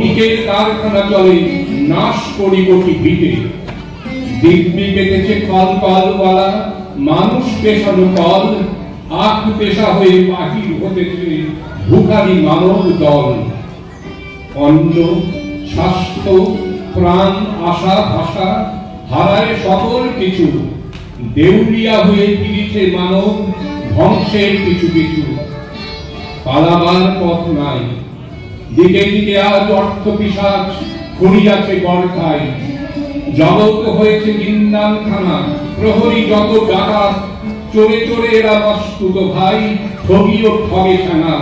ইটের কারখানা চলে নাশ কোটি কোটি ভিটে, দিব্যি কেটেছে কল কলওয়ালা মানুষ পেশানো কল, আখ পেশা হয়ে বাহির হতেছে ভুখারি মানব দল। অন্ন, স্বাস্থ্য, প্রাণ, আশা, ভাষা হারায় সকল কিছু, দেউলিয়া হয়ে ফিরেছে মানব ধ্বংসের পিছু পিছু। পালাবার পথ নাই, দিকে দিকে আজ অর্থ পিশাচ ঘুরিয়াছে গড়খায়। জগৎ হয়েছে জিন্দালখানা, প্রহরী যত ডাকাত, চোরে চোরে এরা প্রস্তুত ভাই, ঠগি ও ঠগে ছানা।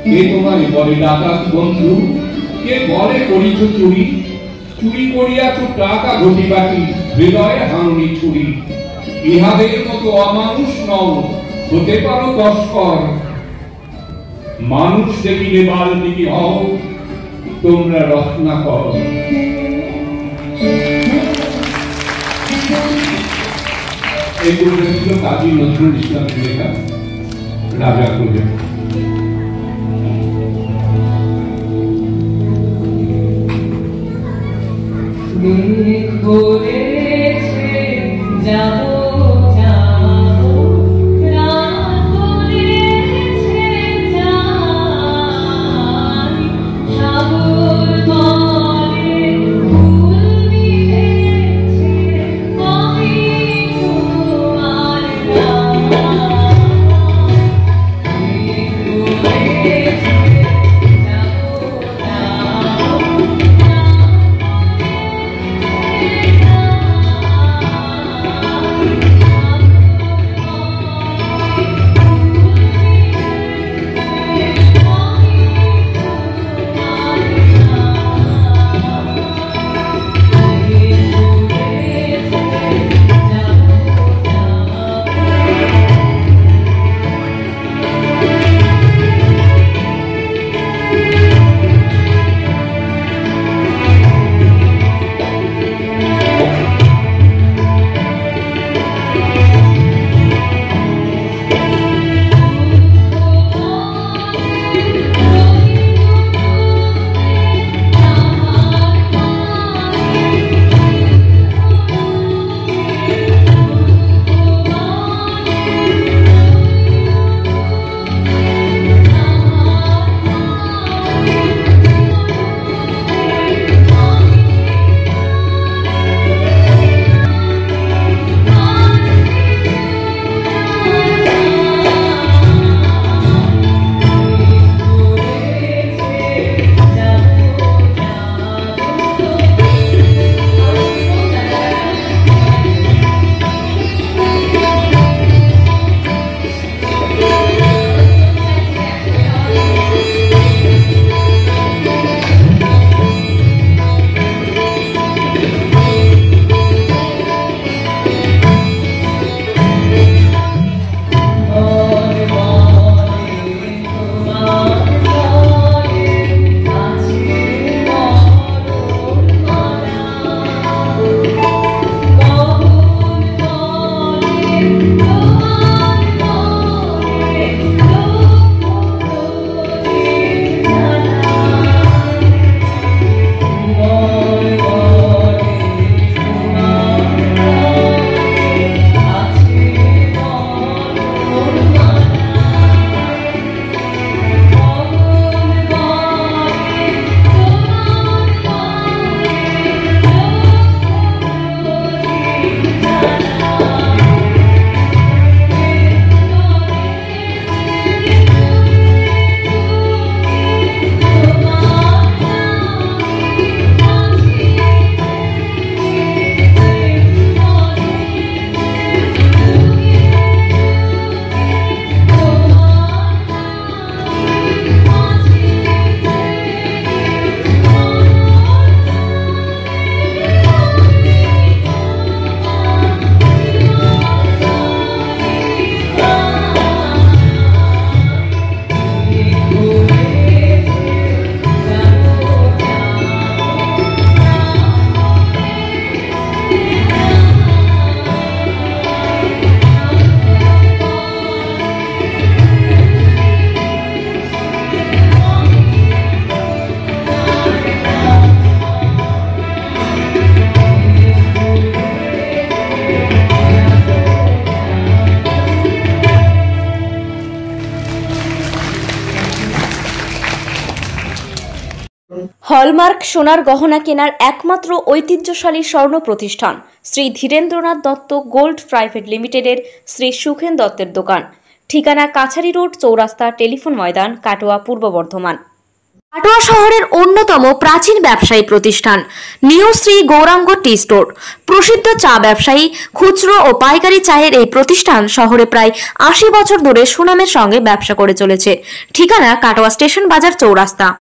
কে তোমায় বলে ডাকাত বন্ধু, কে বলে করিছ চুরি? চুরি করিয়াছ টাকা ঘটি বাটি, হৃদয়ে হানুনি ছুরি। ইহাদের মতো অমানুষ নও, হতে পারো তস্কর। মানুষ দেখিলে বাল্মীকি হও, তোমরা রত্নাকর। এগুলো ছিল কাজী নজরুল ইসলামের লেখা রাজা প্রজা। হলমার্ক সোনার গহনা কেনার একমাত্র ঐতিহ্যশালী স্বর্ণ প্রতিষ্ঠান শ্রী ধীরেন্দ্রনাথ দত্ত গোল্ড প্রাইভেট লিমিটেডের শ্রী সুখেন দত্তের দোকান। ঠিকানা কাছারি রোড, চৌরাস্তা, টেলিফোন ময়দান, কাটোয়া, পূর্ব বর্ধমান। কাটোয়া শহরের অন্যতম প্রাচীন ব্যবসায়ী প্রতিষ্ঠান new Shri Gouranga tea store. প্রসিদ্ধ চা ব্যবসায়ী, খুচরো ও পাইকারি চায়ের এই প্রতিষ্ঠান শহরে প্রায় 80 বছর ধরে সুনামের সঙ্গে ব্যবসা করে চলেছে। ঠিকানা কাটোয়া স্টেশন বাজার, চৌরাস্তা।